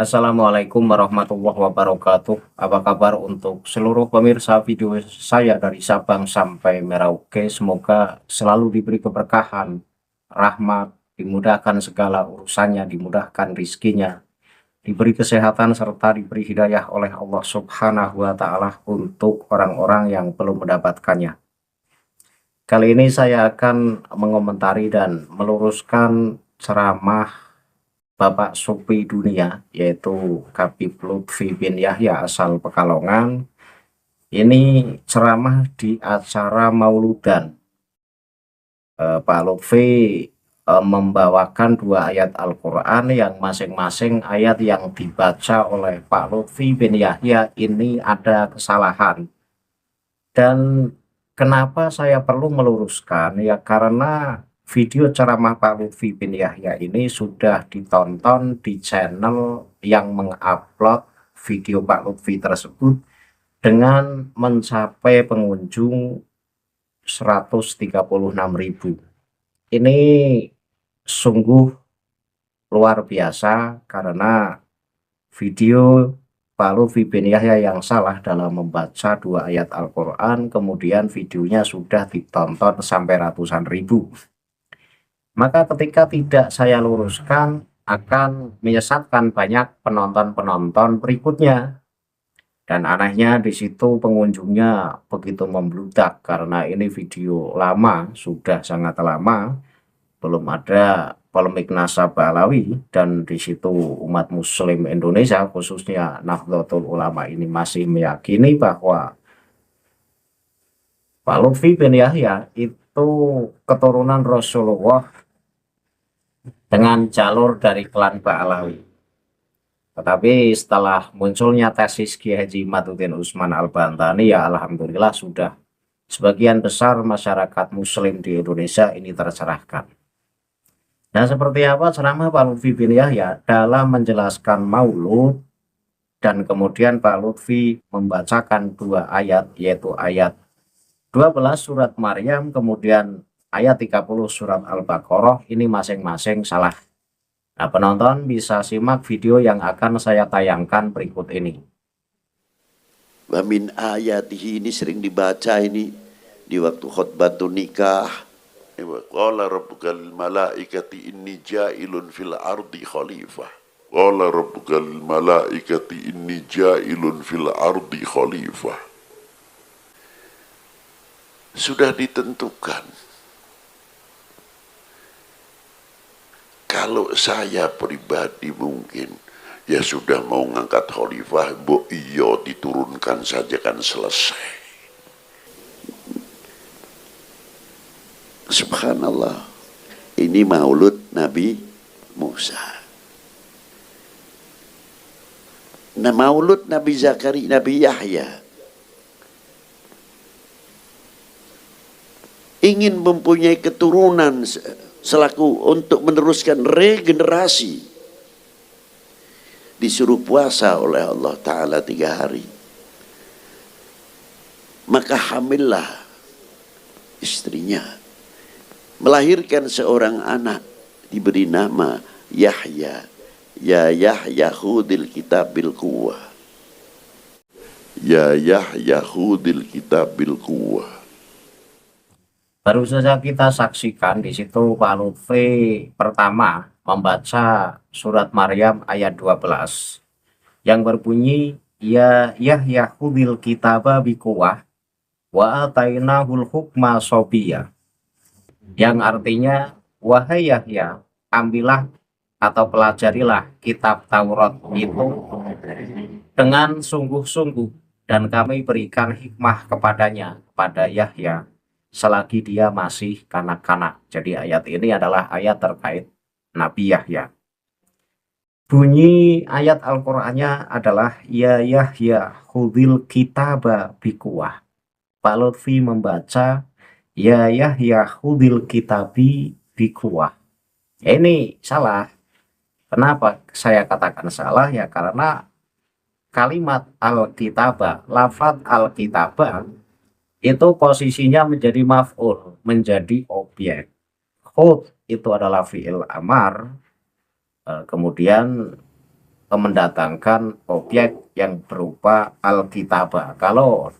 Assalamualaikum warahmatullahi wabarakatuh. Apa kabar untuk seluruh pemirsa video saya dari Sabang sampai Merauke? Semoga selalu diberi keberkahan, rahmat, dimudahkan segala urusannya, dimudahkan rizkinya, diberi kesehatan serta diberi hidayah oleh Allah Subhanahu wa Ta'ala untuk orang-orang yang belum mendapatkannya. Kali ini saya akan mengomentari dan meluruskan ceramah Bapak Supi Dunia, yaitu Habib Lutfi bin Yahya asal Pekalongan. Ini ceramah di acara Mauludan. Pak Lutfi membawakan dua ayat Al-Quran yang masing-masing ayat yang dibaca oleh Pak Lutfi bin Yahya ini ada kesalahan. Dan kenapa saya perlu meluruskan? Ya karena video ceramah Pak Lutfi bin Yahya ini sudah ditonton di channel yang mengupload video Pak Lutfi tersebut dengan mencapai pengunjung 136.000. Ini sungguh luar biasa karena video Pak Lutfi bin Yahya yang salah dalam membaca dua ayat Al-Quran, kemudian videonya sudah ditonton sampai ratusan ribu. Maka ketika tidak saya luruskan, akan menyesatkan banyak penonton-penonton berikutnya. Dan anehnya di situ pengunjungnya begitu membludak karena ini video lama, sudah sangat lama, belum ada polemik nasabah Alawi, dan di situ umat muslim Indonesia khususnya Nahdlatul Ulama ini masih meyakini bahwa Pak Lutfi bin Yahya itu keturunan Rasulullah dengan jalur dari klan Ba'alawi. Tetapi setelah munculnya tesis Kiai Haji Matuddin Utsman Al-Bantani, ya alhamdulillah sudah sebagian besar masyarakat muslim di Indonesia ini tercerahkan. Nah, seperti apa ceramah Pak Lutfi bin Yahya dalam menjelaskan maulud, dan kemudian Pak Lutfi membacakan dua ayat, yaitu ayat 12 surat Maryam, kemudian ayat 30 surat Al-Baqarah, ini masing-masing salah. Nah, penonton bisa simak video yang akan saya tayangkan berikut ini. Wa min ayatihi ini sering dibaca ini di waktu khutbatun nikah. Qala rabbukal malaikati inni ja'ilun fil ardi khalifah. Qala rabbukal malaikati inni ja'ilun fil ardi khalifah. Sudah ditentukan. Kalau saya pribadi mungkin ya sudah mau ngangkat khalifah, bo iyo diturunkan saja kan selesai. Subhanallah. Ini maulud Nabi Musa. Nah, maulud Nabi Zakaria, Nabi Yahya ingin mempunyai keturunan selaku untuk meneruskan regenerasi. Disuruh puasa oleh Allah Ta'ala 3 hari. Maka hamillah istrinya, melahirkan seorang anak, diberi nama Yahya. Ya Yahya khudil kitabil quwwah. Ya Yahya khudil kitabil quwwah. Baru saja kita saksikan di situ Pak Lutfi pertama membaca surat Maryam ayat 12 yang berbunyi ya Yahya khudil kitaba biquwah wa atainahul hukma sobiyah, yang artinya wahai Yahya, ambillah atau pelajarilah kitab Taurat itu dengan sungguh-sungguh, dan kami berikan hikmah kepadanya, kepada Yahya, selagi dia masih kanak-kanak. Jadi ayat ini adalah ayat terkait Nabi Yahya. Bunyi ayat Al-Qur'annya adalah ya Yahya khudil kitaba biquwah. Pak Lutfi membaca ya Yahya khudil kitabi biquwah. Ini salah. Kenapa saya katakan salah? Ya karena kalimat al-kitabah, lafaz al-kitabah itu posisinya menjadi maf'ul, menjadi objek. Khud itu adalah fi'il amar, kemudian mendatangkan objek yang berupa alkitabah. Kalau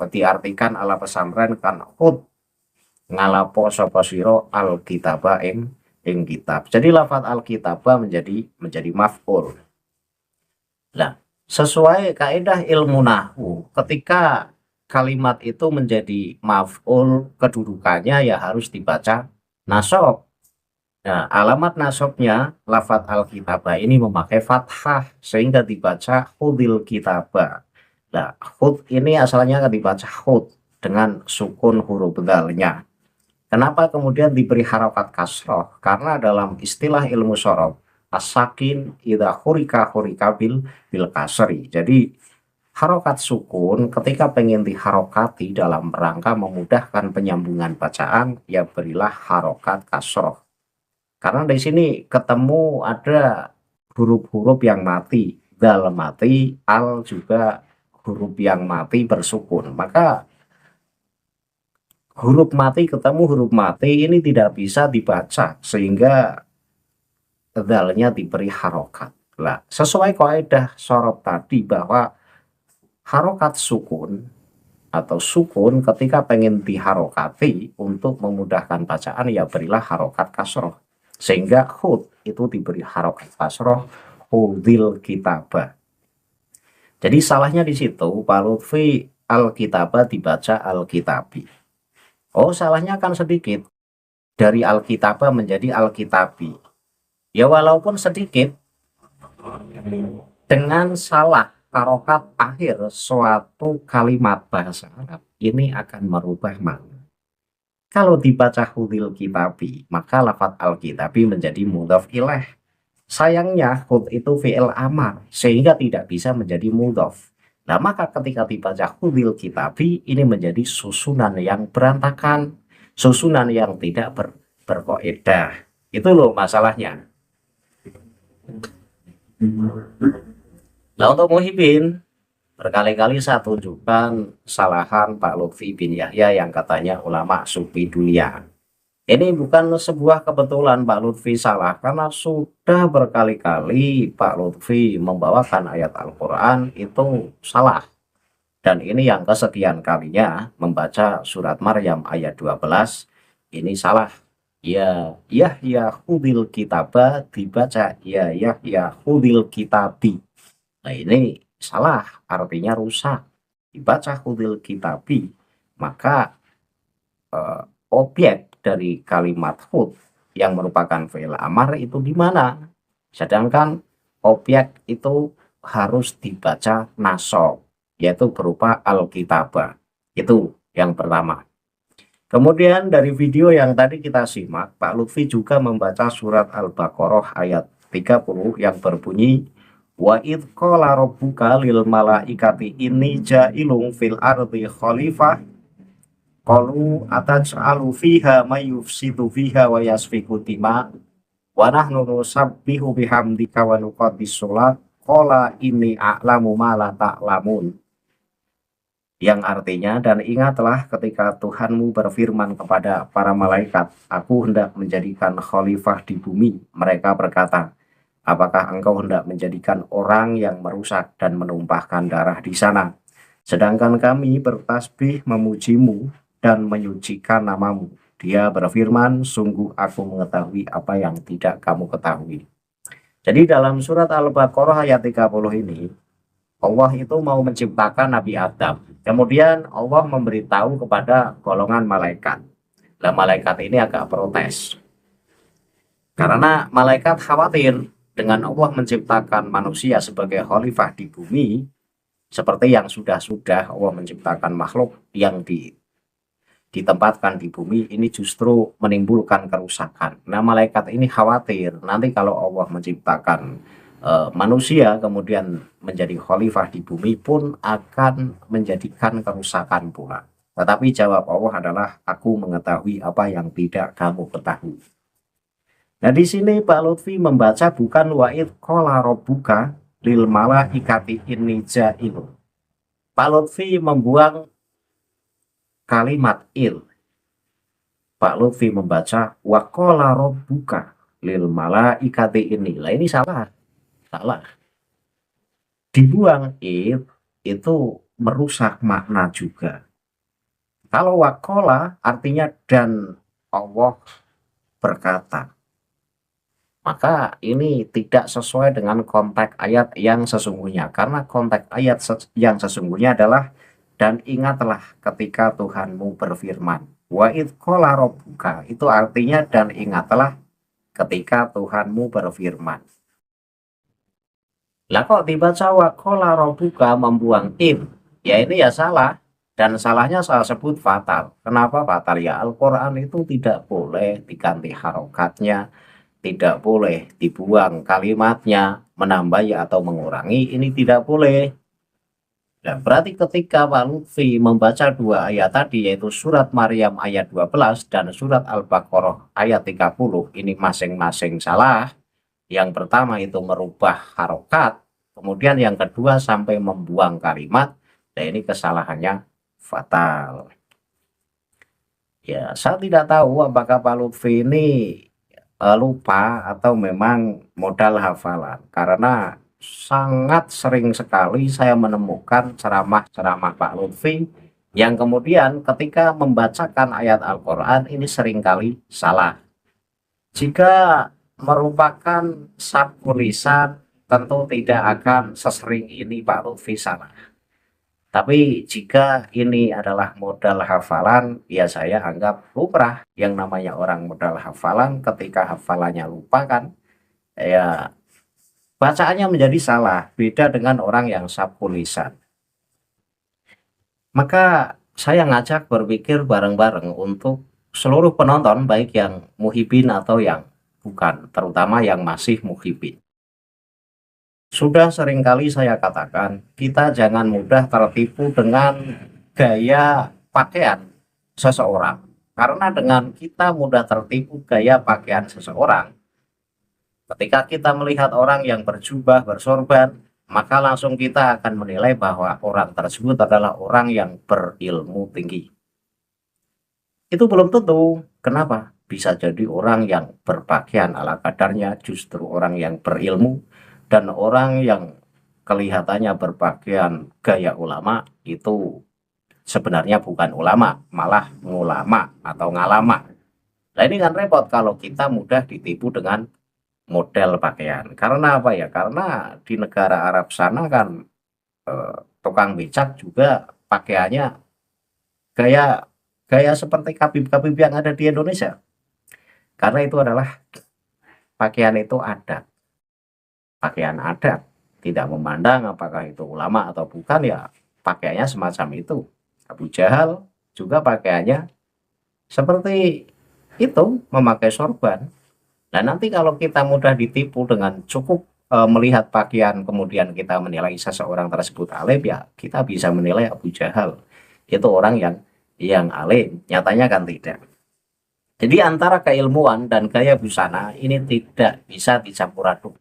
diartikan ala pesantren kan hud ngalapo sapa sira alkitabah ing kitab. Jadi lafaz alkitabah menjadi maf'ul. Nah, sesuai kaidah ilmu nahwu, ketika kalimat itu menjadi maf'ul, kedudukannya ya harus dibaca nasab. Nah, alamat nasabnya lafaz alkitabah ini memakai fathah sehingga dibaca hudil kitabah. Nah, hud ini asalnya kan dibaca hud dengan sukun huruf dalnya. Kenapa kemudian diberi harokat kasroh? Karena dalam istilah ilmu sorof, as-sakin idza hurika bil kasri. Jadi harokat sukun ketika pengen diharokati dalam rangka memudahkan penyambungan bacaan, ya berilah harokat kasroh. Karena di sini ketemu ada huruf-huruf yang mati, dal mati, al juga huruf yang mati bersukun. Maka huruf mati ketemu huruf mati ini tidak bisa dibaca sehingga dalnya diberi harokat. Nah, sesuai kaidah sorof tadi bahwa harokat sukun atau sukun ketika pengen diharokati untuk memudahkan bacaan ya berilah harokat kasroh. Sehingga hud itu diberi harokat kasroh hudil kitabah. Jadi salahnya di situ Pak Lutfi al-kitabah dibaca al-kitabi. Oh, salahnya kan sedikit. Dari al-kitabah menjadi al-kitabi. Ya walaupun sedikit, dengan salah harokat akhir suatu kalimat bahasa Arab ini akan merubah makna. Kalau dibaca hudil kitabi, maka lafaz al-kitabi menjadi mudhaf ilaih. Sayangnya hud itu fi'il amar, sehingga tidak bisa menjadi mudhaf. Nah, maka ketika dibaca hudil kitabi, ini menjadi susunan yang berantakan, susunan yang tidak berkoedah. Itu loh masalahnya. Nah, untuk muhibin, berkali-kali saya tunjukkan kesalahan Pak Lutfi bin Yahya yang katanya ulama sufi dunia. Ini bukan sebuah kebetulan Pak Lutfi salah, karena sudah berkali-kali Pak Lutfi membawakan ayat Al-Quran itu salah. Dan ini yang kesekian kalinya membaca surat Maryam ayat 12, ini salah. Ya Yahya hudil kitabah dibaca ya Yahya hudil kitabi. Nah, ini salah, artinya rusak. Dibaca hudil kitabi, maka objek dari kalimat hud yang merupakan fi'il amar itu di mana? Sedangkan objek itu harus dibaca nasab, yaitu berupa alkitabah. Itu yang pertama. Kemudian dari video yang tadi kita simak, Pak Lutfi juga membaca surat Al-Baqarah ayat 30 yang berbunyi wa id qala rabbuka lil malaikati inni ja'ilun fil ardi khalifah qalu ataj'alu fiha may yufsidu fiha wa yasfiku dima wa nahnu nusabbihu bihamdika wa nuqaddis sholat qala inni a'lamu ma la ta'lamun, yang artinya dan ingatlah ketika Tuhanmu berfirman kepada para malaikat, aku hendak menjadikan khalifah di bumi. Mereka berkata, apakah engkau hendak menjadikan orang yang merusak dan menumpahkan darah di sana? Sedangkan kami bertasbih memujimu dan menyucikan namamu. Dia berfirman, sungguh aku mengetahui apa yang tidak kamu ketahui. Jadi dalam surat Al-Baqarah ayat 30 ini, Allah itu mau menciptakan Nabi Adam. Kemudian Allah memberitahu kepada golongan malaikat. Nah, malaikat ini agak protes. Karena malaikat khawatir dengan Allah menciptakan manusia sebagai khalifah di bumi, seperti yang sudah-sudah Allah menciptakan makhluk yang ditempatkan di bumi, ini justru menimbulkan kerusakan. Nah, malaikat ini khawatir nanti kalau Allah menciptakan manusia kemudian menjadi khalifah di bumi pun akan menjadikan kerusakan pula. Tetapi jawab Allah adalah, aku mengetahui apa yang tidak kamu ketahui. Nah, di sini Pak Lutfi membaca bukan wa'id qala rabbuka lil malaikati inni ja'ilun. Pak Lutfi membuang kalimat il. Pak Lutfi membaca wa qala rabbuka lil malaikati inni. Lah, ini salah. Salah. dibuang id itu merusak makna juga. Kalau wakola artinya dan Allah berkata, maka ini tidak sesuai dengan konteks ayat yang sesungguhnya. Karena konteks ayat yang sesungguhnya adalah dan ingatlah ketika Tuhanmu berfirman. Wa id qala rabbuka itu artinya dan ingatlah ketika Tuhanmu berfirman. Lah kok dibaca wa qala rabbuka membuang id? Ya ini ya salah. Dan salahnya saya sebut fatal. Kenapa fatal? Ya Al-Quran itu tidak boleh diganti harokatnya, tidak boleh dibuang kalimatnya, menambah ya atau mengurangi, ini tidak boleh. Nah, berarti ketika Pak Lutfi membaca dua ayat tadi, yaitu surat Maryam ayat 12 dan surat Al-Baqarah ayat 30, ini masing-masing salah. Yang pertama itu merubah harokat, kemudian yang kedua sampai membuang kalimat, dan ini kesalahannya fatal. Ya, saya tidak tahu apakah Pak Lutfi ini lupa atau memang modal hafalan, karena sangat sering sekali saya menemukan ceramah-ceramah Pak Lutfi yang kemudian ketika membacakan ayat Al-Quran ini seringkali salah. Jika merupakan saku lisan tentu tidak akan sesering ini Pak Lutfi salah. Tapi jika ini adalah modal hafalan, ya saya anggap lumrah. Yang namanya orang modal hafalan, ketika hafalannya lupa kan, ya bacaannya menjadi salah. Beda dengan orang yang sapu lisan. Maka saya ngajak berpikir bareng-bareng untuk seluruh penonton, baik yang muhibin atau yang bukan, terutama yang masih muhibin. Sudah seringkali saya katakan, kita jangan mudah tertipu dengan gaya pakaian seseorang. Karena dengan kita mudah tertipu gaya pakaian seseorang, ketika kita melihat orang yang berjubah, bersorban, maka langsung kita akan menilai bahwa orang tersebut adalah orang yang berilmu tinggi. Itu belum tentu. Kenapa? Bisa jadi orang yang berpakaian ala kadarnya justru orang yang berilmu, dan orang yang kelihatannya berpakaian gaya ulama itu sebenarnya bukan ulama, malah ngulama atau ngalama. Nah ini kan repot kalau kita mudah ditipu dengan model pakaian. Karena apa ya? Karena di negara Arab sana kan tukang becak juga pakaiannya gaya gaya seperti kabib-kabib yang ada di Indonesia. Karena itu adalah pakaian itu adat. Pakaian adat, tidak memandang apakah itu ulama atau bukan, ya pakaiannya semacam itu. Abu Jahal juga pakaiannya seperti itu, memakai sorban. Nah nanti kalau kita mudah ditipu dengan cukup melihat pakaian kemudian kita menilai seseorang tersebut alim, ya kita bisa menilai Abu Jahal itu orang yang alim, nyatanya kan tidak. Jadi antara keilmuan dan gaya busana ini tidak bisa dicampur aduk.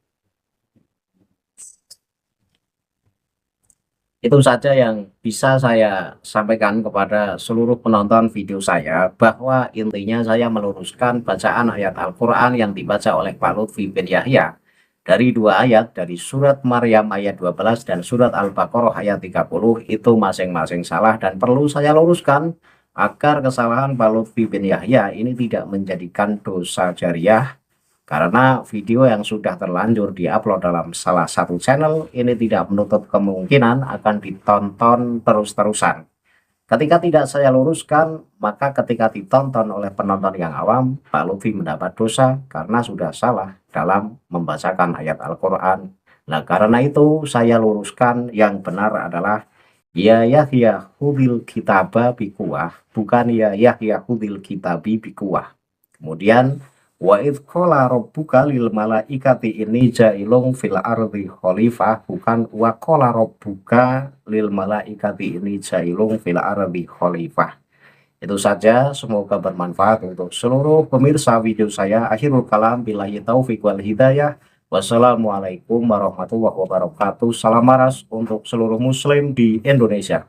Itu saja yang bisa saya sampaikan kepada seluruh penonton video saya, bahwa intinya saya meluruskan bacaan ayat Al-Quran yang dibaca oleh Pak Lutfi bin Yahya dari dua ayat, dari surat Maryam ayat 12 dan surat Al-Baqarah ayat 30, itu masing-masing salah dan perlu saya luruskan agar kesalahan Pak Lutfi bin Yahya ini tidak menjadikan dosa jariah. Karena video yang sudah terlanjur diupload dalam salah satu channel ini tidak menutup kemungkinan akan ditonton terus-terusan. Ketika tidak saya luruskan, maka ketika ditonton oleh penonton yang awam, Pak Lutfi mendapat dosa karena sudah salah dalam membacakan ayat Al-Quran. Nah karena itu saya luruskan, yang benar adalah ya Yahya hudil kitaba bikuwah, bukan ya Yahya hudil kitabi bikuwah. Kemudian wa idh qala rabbuka lil malaikati inni ja'ilun fil ardi khalifah, bukan wa qala rabbuka lil malaikati inni ja'ilun fil ardi khalifah. Itu saja, semoga bermanfaat untuk seluruh pemirsa video saya. Akhirul kalam, billahi taufik wal hidayah. Wassalamualaikum warahmatullahi wabarakatuh. Salam maras untuk seluruh muslim di Indonesia.